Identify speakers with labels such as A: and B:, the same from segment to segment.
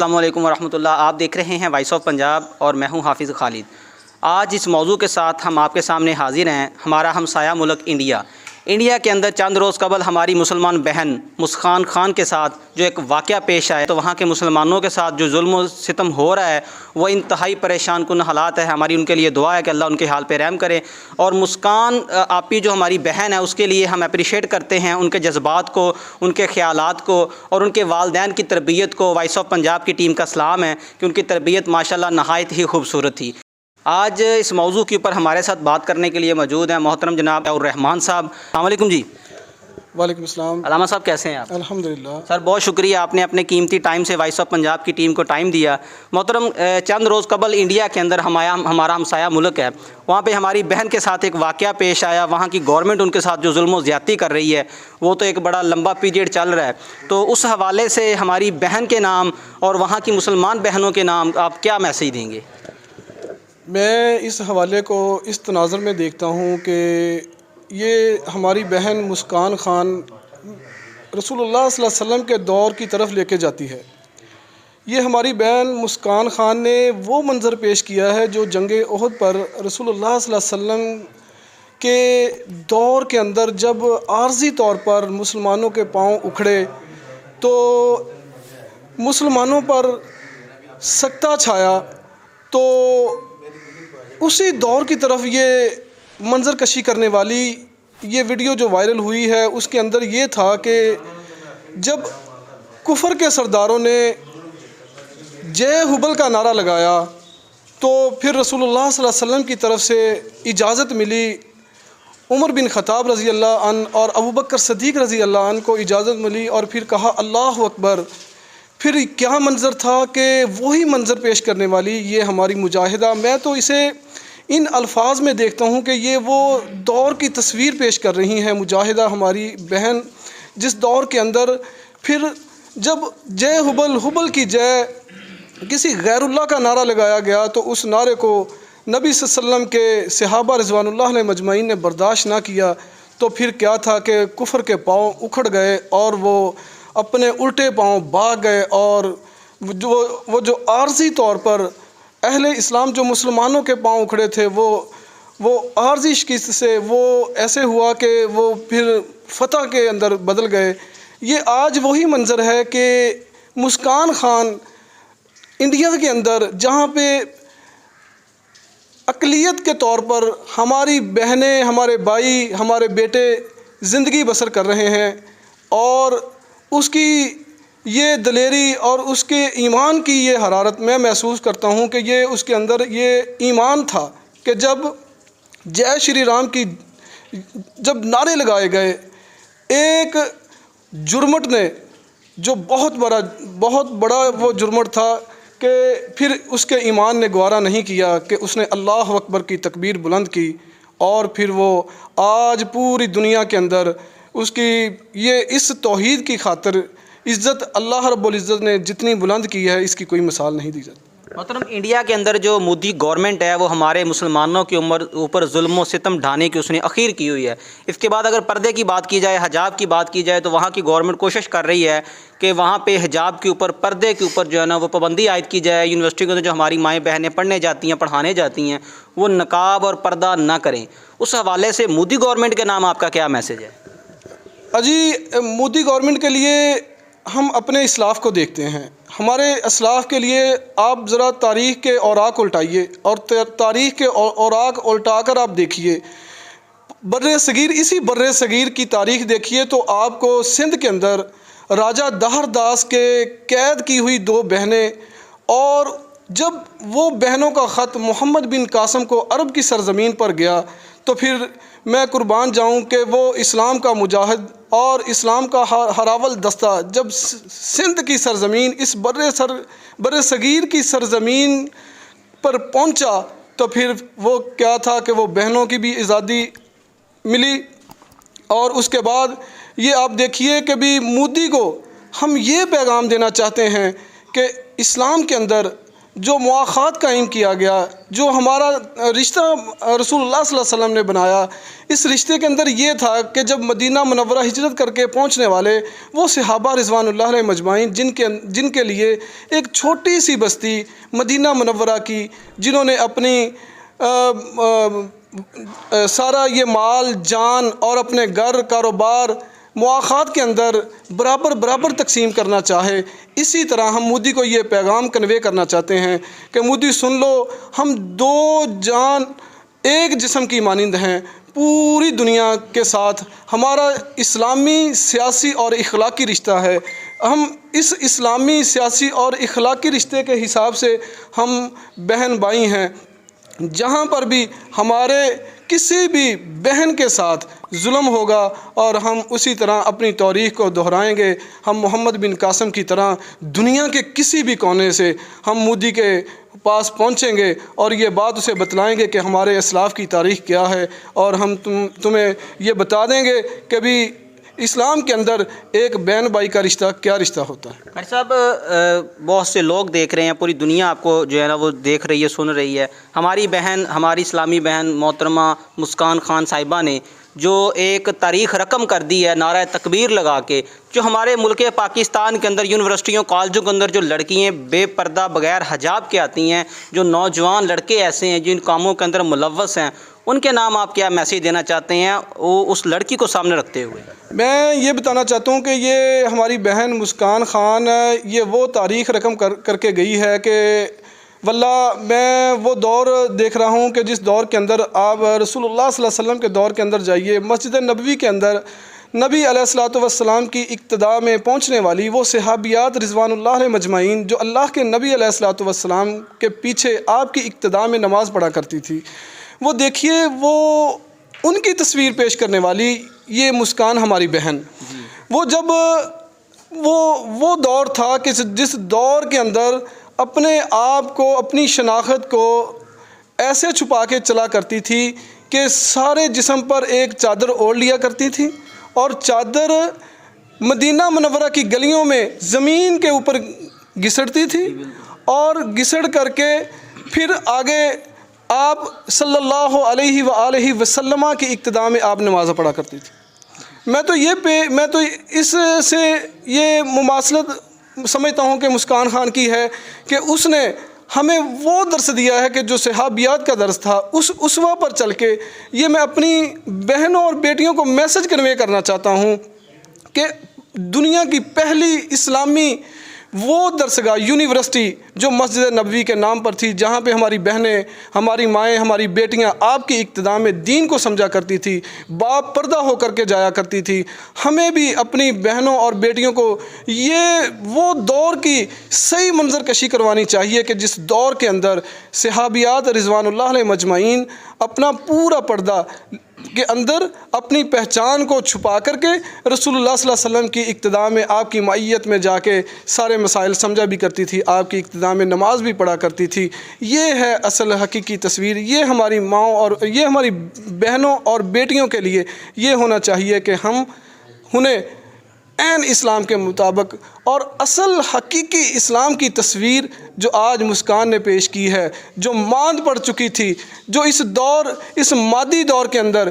A: السلام علیکم ورحمۃ اللہ. آپ دیکھ رہے ہیں وائس آف پنجاب اور میں ہوں حافظ خالد. آج اس موضوع کے ساتھ ہم آپ کے سامنے حاضر ہیں. ہمارا ہمسایہ ملک انڈیا کے اندر چند روز قبل ہماری مسلمان بہن مسکان خان کے ساتھ جو ایک واقعہ پیش آیا تو وہاں کے مسلمانوں کے ساتھ جو ظلم و ستم ہو رہا ہے وہ انتہائی پریشان کن حالات ہے. ہماری ان کے لیے دعا ہے کہ اللہ ان کے حال پہ رحم کرے. اور مسکان آپی جو ہماری بہن ہے اس کے لیے ہم اپریشیٹ کرتے ہیں ان کے جذبات کو, ان کے خیالات کو اور ان کے والدین کی تربیت کو. وائس آف پنجاب کی ٹیم کا سلام ہے کہ ان کی تربیت ماشاءاللہ نہایت ہی خوبصورت تھی. آج اس موضوع کے اوپر ہمارے ساتھ بات کرنے کے لیے موجود ہیں محترم جناب الرحمان صاحب. السلام علیکم جی.
B: وعلیکم السلام.
A: علامہ صاحب کیسے ہیں آپ؟
B: الحمدللہ.
A: سر بہت شکریہ, آپ نے اپنے قیمتی ٹائم سے وائس آف پنجاب کی ٹیم کو ٹائم دیا. محترم, چند روز قبل انڈیا کے اندر ہمارا ہمسایہ ملک ہے, وہاں پہ ہماری بہن کے ساتھ ایک واقعہ پیش آیا. وہاں کی گورنمنٹ ان کے ساتھ جو ظلم و زیادتی کر رہی ہے وہ تو ایک بڑا لمبا پیریڈ چل رہا ہے. تو اس حوالے سے ہماری بہن کے نام اور وہاں کی مسلمان بہنوں کے نام آپ کیا میسیج دیں گے؟
B: میں اس حوالے کو اس تناظر میں دیکھتا ہوں کہ یہ ہماری بہن مسکان خان رسول اللہ صلی اللہ علیہ وسلم کے دور کی طرف لے کے جاتی ہے. یہ ہماری بہن مسکان خان نے وہ منظر پیش کیا ہے جو جنگ احد پر رسول اللہ صلی اللہ علیہ وسلم کے دور کے اندر جب عارضی طور پر مسلمانوں کے پاؤں اکھڑے تو مسلمانوں پر سکتہ چھایا. تو اسی دور کی طرف یہ منظر کشی کرنے والی یہ ویڈیو جو وائرل ہوئی ہے اس کے اندر یہ تھا کہ جب کفر کے سرداروں نے جے حبل کا نعرہ لگایا تو پھر رسول اللہ صلی اللہ علیہ وسلم کی طرف سے اجازت ملی. عمر بن خطاب رضی اللہ عنہ اور ابوبکر صدیق رضی اللہ عنہ کو اجازت ملی اور پھر کہا اللہ اکبر. پھر کیا منظر تھا کہ وہی منظر پیش کرنے والی یہ ہماری مجاہدہ, میں تو اسے ان الفاظ میں دیکھتا ہوں کہ یہ وہ دور کی تصویر پیش کر رہی ہیں مجاہدہ ہماری بہن, جس دور کے اندر پھر جب جے حبل کی جے کسی غیر اللہ کا نعرہ لگایا گیا تو اس نعرے کو نبی صلی اللہ علیہ وسلم کے صحابہ رضوان اللہ علیہ مجمعین نے برداشت نہ کیا. تو پھر کیا تھا کہ کفر کے پاؤں اکھڑ گئے اور وہ اپنے الٹے پاؤں بھاگ گئے. اور وہ جو عارضی طور پر اہل اسلام جو مسلمانوں کے پاؤں اکھڑے تھے وہ عارضی شکست سے وہ ایسے ہوا کہ وہ پھر فتح کے اندر بدل گئے. یہ آج وہی منظر ہے کہ مسکان خان انڈیا کے اندر جہاں پہ اقلیت کے طور پر ہماری بہنیں, ہمارے بھائی, ہمارے بیٹے زندگی بسر کر رہے ہیں اور اس کی یہ دلیری اور اس کے ایمان کی یہ حرارت میں محسوس کرتا ہوں کہ یہ اس کے اندر یہ ایمان تھا کہ جب جے شری رام کی جب نعرے لگائے گئے, ایک جرمٹ نے جو بہت بڑا وہ جرمٹ تھا کہ پھر اس کے ایمان نے گوارا نہیں کیا کہ اس نے اللہ اکبر کی تکبیر بلند کی اور پھر وہ آج پوری دنیا کے اندر اس کی یہ اس توحید کی خاطر عزت اللہ رب العزت نے جتنی بلند کی ہے اس کی کوئی مثال نہیں دی جاتی.
A: محترم, انڈیا کے اندر جو مودی گورنمنٹ ہے وہ ہمارے مسلمانوں کے اوپر ظلم و ستم ڈھانے کی اس نے اخیر کی ہوئی ہے. اس کے بعد اگر پردے کی بات کی جائے, حجاب کی بات کی جائے تو وہاں کی گورنمنٹ کوشش کر رہی ہے کہ وہاں پہ حجاب کے اوپر, پردے کے اوپر جو ہے نا وہ پابندی عائد کی جائے. یونیورسٹی کے اندر جو ہماری مائیں بہنیں پڑھنے جاتی ہیں, پڑھانے جاتی ہیں, وہ نقاب اور پردہ نہ کریں. اس حوالے سے مودی گورنمنٹ کے نام آپ کا کیا میسیج ہے؟
B: جی, مودی گورنمنٹ کے لیے ہم اپنے اسلاف کو دیکھتے ہیں. ہمارے اسلاف کے لیے آپ ذرا تاریخ کے اوراق الٹائیے اور تاریخ کے اوراق الٹا کر آپ دیکھیے اسی بر صغیر کی تاریخ دیکھیے تو آپ کو سندھ کے اندر راجہ دہر داس کے قید کی ہوئی 2 بہنیں, اور جب وہ بہنوں کا خط محمد بن قاسم کو عرب کی سرزمین پر گیا تو پھر میں قربان جاؤں کہ وہ اسلام کا مجاہد اور اسلام کا ہراول دستہ جب سندھ کی سرزمین اس بر صغیر کی سرزمین پر پہنچا تو پھر وہ کیا تھا کہ وہ بہنوں کی بھی آزادی ملی. اور اس کے بعد یہ آپ دیکھیے کہ بھی مودی کو ہم یہ پیغام دینا چاہتے ہیں کہ اسلام کے اندر جو مواخات قائم کیا گیا، جو ہمارا رشتہ رسول اللہ صلی اللہ علیہ وسلم نے بنایا، اس رشتے کے اندر یہ تھا کہ جب مدینہ منورہ ہجرت کر کے پہنچنے والے وہ صحابہ رضوان اللہ علیہ مجمعین جن کے لیے ایک چھوٹی سی بستی مدینہ منورہ کی، جنہوں نے اپنی سارا یہ مال جان اور اپنے گھر کاروبار مواخات کے اندر برابر تقسیم کرنا چاہے، اسی طرح ہم مودی کو یہ پیغام کنوے کرنا چاہتے ہیں کہ مودی سن لو، ہم دو جان ایک جسم کی مانند ہیں، پوری دنیا کے ساتھ ہمارا اسلامی سیاسی اور اخلاقی رشتہ ہے، ہم اس اسلامی سیاسی اور اخلاقی رشتے کے حساب سے ہم بہن بھائی ہیں، جہاں پر بھی ہمارے کسی بھی بہن کے ساتھ ظلم ہوگا اور ہم اسی طرح اپنی تاریخ کو دہرائیں گے، ہم محمد بن قاسم کی طرح دنیا کے کسی بھی کونے سے ہم مودی کے پاس پہنچیں گے اور یہ بات اسے بتلائیں گے کہ ہمارے اسلاف کی تاریخ کیا ہے، اور ہم تمہیں یہ بتا دیں گے کہ بھی اسلام کے اندر ایک بہن بھائی کا رشتہ کیا رشتہ ہوتا ہے۔
A: قاری صاحب، بہت سے لوگ دیکھ رہے ہیں، پوری دنیا آپ کو جو ہے نا وہ دیکھ رہی ہے، سن رہی ہے، ہماری بہن، ہماری اسلامی بہن محترمہ مسکان خان صاحبہ نے جو ایک تاریخ رقم کر دی ہے نعرہ تکبیر لگا کے، جو ہمارے ملک پاکستان کے اندر یونیورسٹیوں کالجوں کے اندر جو لڑکیاں بے پردہ بغیر حجاب کے آتی ہیں، جو نوجوان لڑکے ایسے ہیں جن کاموں کے اندر ملوث ہیں، ان کے نام آپ کیا میسیج دینا چاہتے ہیں اس لڑکی کو سامنے رکھتے ہوئے؟
B: میں یہ بتانا چاہتا ہوں کہ یہ ہماری بہن مسکان خان یہ وہ تاریخ رقم کر کے گئی ہے کہ واللہ میں وہ دور دیکھ رہا ہوں کہ جس دور کے اندر آپ رسول اللہ صلی اللہ علیہ وسلم کے دور کے اندر جائیے، مسجد نبوی کے اندر نبی علیہ الصلوۃ والسلام کی اقتداء میں پہنچنے والی وہ صحابیات رضوان اللہ علیہ مجمعین جو اللہ کے نبی علیہ الصلوۃ والسلام کے پیچھے آپ کی اقتداء میں نماز پڑھا کرتی تھی، وہ دیکھیے وہ ان کی تصویر پیش کرنے والی یہ مسکان ہماری بہن، وہ جب وہ دور تھا کہ جس دور کے اندر اپنے آپ کو، اپنی شناخت کو ایسے چھپا کے چلا کرتی تھی کہ سارے جسم پر ایک چادر اوڑھ لیا کرتی تھی، اور چادر مدینہ منورہ کی گلیوں میں زمین کے اوپر گھسڑتی تھی، اور گھسڑ کر کے پھر آگے آپ صلی اللہ علیہ وآلہ وسلم کی اقتداء میں آپ نماز پڑھا کرتی تھی۔ میں تو اس سے یہ مماثلت سمجھتا ہوں کہ مسکان خان کی ہے کہ اس نے ہمیں وہ درس دیا ہے کہ جو صحابیات کا درس تھا، اس اسوہ پر چل کے یہ میں اپنی بہنوں اور بیٹیوں کو میسج کنوے کرنا چاہتا ہوں کہ دنیا کی پہلی اسلامی وہ درسگاہ یونیورسٹی جو مسجد نبوی کے نام پر تھی، جہاں پہ ہماری بہنیں، ہماری مائیں، ہماری بیٹیاں آپ کی اقتداء میں دین کو سمجھا کرتی تھی، باپ پردہ ہو کر کے جایا کرتی تھی، ہمیں بھی اپنی بہنوں اور بیٹیوں کو یہ وہ دور کی صحیح منظر کشی کروانی چاہیے کہ جس دور کے اندر صحابیات رضوان اللہ علیہ مجمعین اپنا پورا پردہ کے اندر اپنی پہچان کو چھپا کر کے رسول اللہ صلی اللہ علیہ وسلم کی اقتداء میں آپ کی معیت میں جا کے سارے مسائل سمجھا بھی کرتی تھی، آپ کی اقتداء میں نماز بھی پڑھا کرتی تھی۔ یہ ہے اصل حقیقی تصویر، یہ ہماری ماؤں اور یہ ہماری بہنوں اور بیٹیوں کے لیے یہ ہونا چاہیے کہ ہم انہیں عین اسلام کے مطابق اور اصل حقیقی اسلام کی تصویر جو آج مسکان نے پیش کی ہے، جو ماند پڑ چکی تھی، جو اس مادی دور کے اندر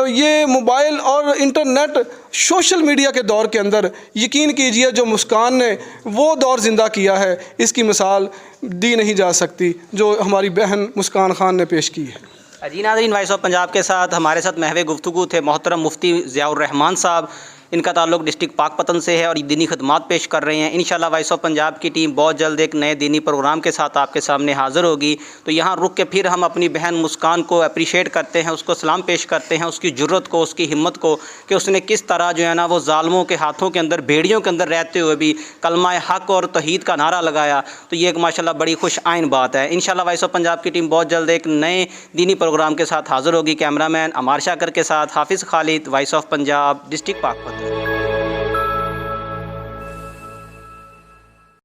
B: یہ موبائل اور انٹرنیٹ سوشل میڈیا کے دور کے اندر یقین کیجئے جو مسکان نے وہ دور زندہ کیا ہے، اس کی مثال دی نہیں جا سکتی جو ہماری بہن مسکان خان نے پیش کی ہے۔
A: جی ناظرین، وائس آف پنجاب کے ساتھ ہمارے ساتھ محو گفتگو تھے محترم مفتی ضیاء الرحمان صاحب، ان کا تعلق ڈسٹرکٹ پاک پتن سے ہے اور یہ دینی خدمات پیش کر رہے ہیں۔ انشاءاللہ وائس آف پنجاب کی ٹیم بہت جلد ایک نئے دینی پروگرام کے ساتھ آپ کے سامنے حاضر ہوگی، تو یہاں رک کے پھر ہم اپنی بہن مسکان کو اپریشیٹ کرتے ہیں، اس کو سلام پیش کرتے ہیں، اس کی جرت کو، اس کی ہمت کو کہ اس نے کس طرح جو ہے نا وہ ظالموں کے ہاتھوں کے اندر، بھیڑیوں کے اندر رہتے ہوئے بھی کلمہ حق اور توحید کا نعرہ لگایا، تو یہ ایک ماشاءاللہ بڑی خوش آئین بات ہے۔ انشاءاللہ وائس آف پنجاب کی ٹیم بہت جلد ایک نئے دینی پروگرام کے ساتھ حاضر ہوگی۔ کیمرہ مین عمار شاکر کے ساتھ حافظ خالد، وائس آف پنجاب، ڈسٹرکٹ پاک پتن۔